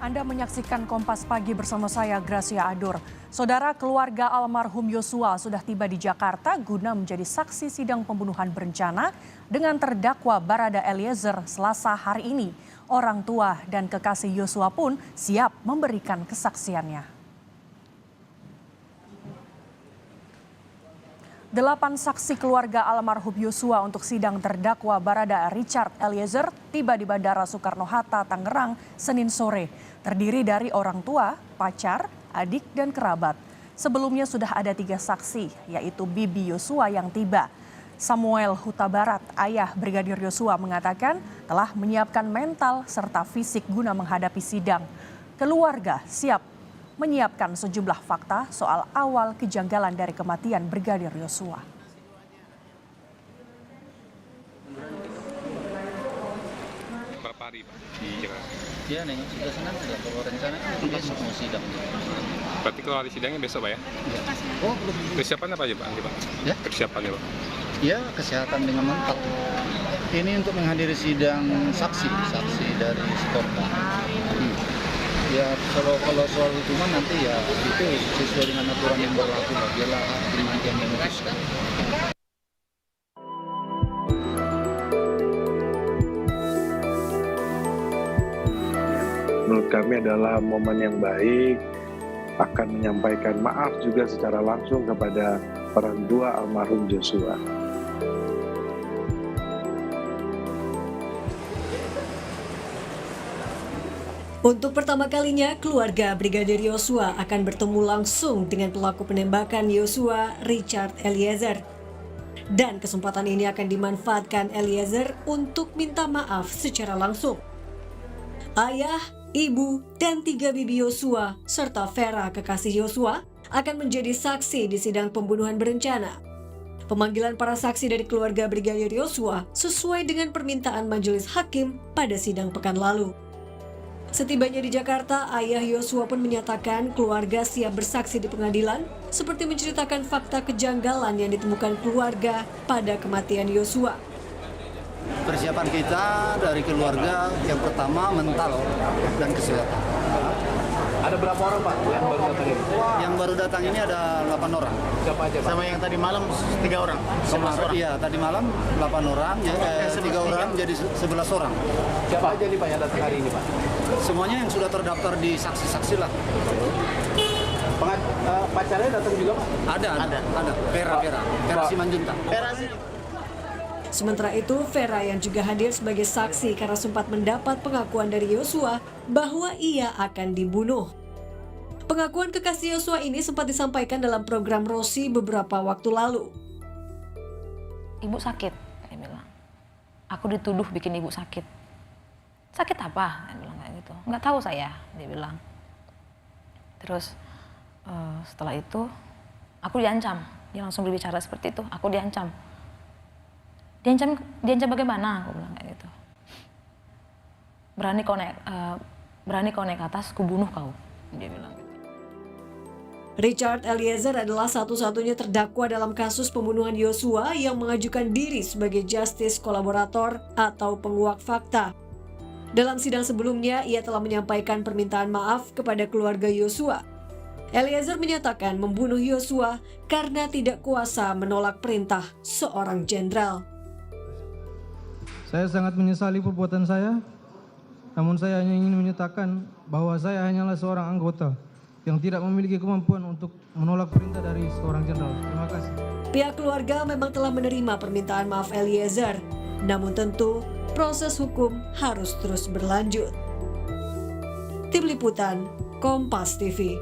Anda menyaksikan Kompas Pagi bersama saya, Gracia Adur. Saudara, keluarga almarhum Yosua sudah tiba di Jakarta guna menjadi saksi sidang pembunuhan berencana dengan terdakwa Barada Eliezer Selasa hari ini. Orang tua dan kekasih Yosua pun siap memberikan kesaksiannya. 8 saksi keluarga almarhum Yosua untuk sidang terdakwa Barada Richard Eliezer tiba di Bandara Soekarno-Hatta, Tangerang, Senin sore. Terdiri dari orang tua, pacar, adik, dan kerabat. Sebelumnya sudah ada 3 saksi, yaitu Bibi Yosua yang tiba. Samuel Huta Barat, ayah Brigadir Yosua, mengatakan telah menyiapkan mental serta fisik guna menghadapi sidang. Keluarga siap menyiapkan sejumlah fakta soal awal kejanggalan dari kematian Brigadir Yosua. Berapa hari Pak di Jakarta? Ya, nengok sudah senang sudah. Kalau rencana kan besok mau sidang. Berarti kalau hari sidangnya besok Pak ya? Ya. Oh, belum. Persiapan apa aja Pak? Ya? Persiapannya Pak? Ya, kesehatan dengan lengkap. Ini untuk menghadiri sidang saksi dari si korban. Ya, kalau soal hukuman nanti ya itu sesuai dengan aturan yang berlaku, biarlah hakim nanti yang memutuskan. Menurut kami adalah momen yang baik, akan menyampaikan maaf juga secara langsung kepada orang tua almarhum Yosua. Untuk pertama kalinya, keluarga Brigadir Yosua akan bertemu langsung dengan pelaku penembakan Yosua, Richard Eliezer. Dan kesempatan ini akan dimanfaatkan Eliezer untuk minta maaf secara langsung. Ayah, ibu, dan 3 bibi Yosua, serta Vera, kekasih Yosua, akan menjadi saksi di sidang pembunuhan berencana. Pemanggilan para saksi dari keluarga Brigadir Yosua sesuai dengan permintaan majelis hakim pada sidang pekan lalu. Setibanya di Jakarta, ayah Yosua pun menyatakan keluarga siap bersaksi di pengadilan, seperti menceritakan fakta kejanggalan yang ditemukan keluarga pada kematian Yosua. Persiapan kita dari keluarga yang pertama mental dan kesehatan. Ada berapa orang Pak yang baru datang ini? Yang baru datang ini ada 8 orang. Siapa aja Pak? Sama yang tadi malam 3 orang. 11 orang. Iya, tadi malam 8 orang, 3 orang jadi 11 orang. Siapa aja nih Pak yang datang hari ini Pak? Semuanya yang sudah terdaftar di saksi-saksi lah. Pacarnya datang juga Pak? Ada. Vera Simanjuntak. Sementara itu, Vera yang juga hadir sebagai saksi karena sempat mendapat pengakuan dari Yosua bahwa ia akan dibunuh. Pengakuan kekasih Yosua ini sempat disampaikan dalam program Rosi beberapa waktu lalu. Ibu sakit, dia bilang. Aku dituduh bikin ibu sakit. Sakit apa? Dia bilang kayak gitu. Nggak tahu saya, dia bilang. Terus setelah itu aku diancam. Dia langsung berbicara seperti itu. Aku diancam. Diancam bagaimana? Aku bilang kayak gitu. Berani kau naik atas, ku bunuh kau. Dia bilang gitu. Richard Eliezer adalah satu-satunya terdakwa dalam kasus pembunuhan Yosua yang mengajukan diri sebagai justice kolaborator atau penguak fakta. Dalam sidang sebelumnya, ia telah menyampaikan permintaan maaf kepada keluarga Yosua. Eliezer menyatakan membunuh Yosua karena tidak kuasa menolak perintah seorang jenderal. Saya sangat menyesali perbuatan saya, namun saya hanya ingin menyatakan bahwa saya hanyalah seorang anggota yang tidak memiliki kemampuan untuk menolak perintah dari seorang jenderal. Terima kasih. Pihak keluarga memang telah menerima permintaan maaf Eliezer, namun tentu proses hukum harus terus berlanjut. Tim Liputan, Kompas TV.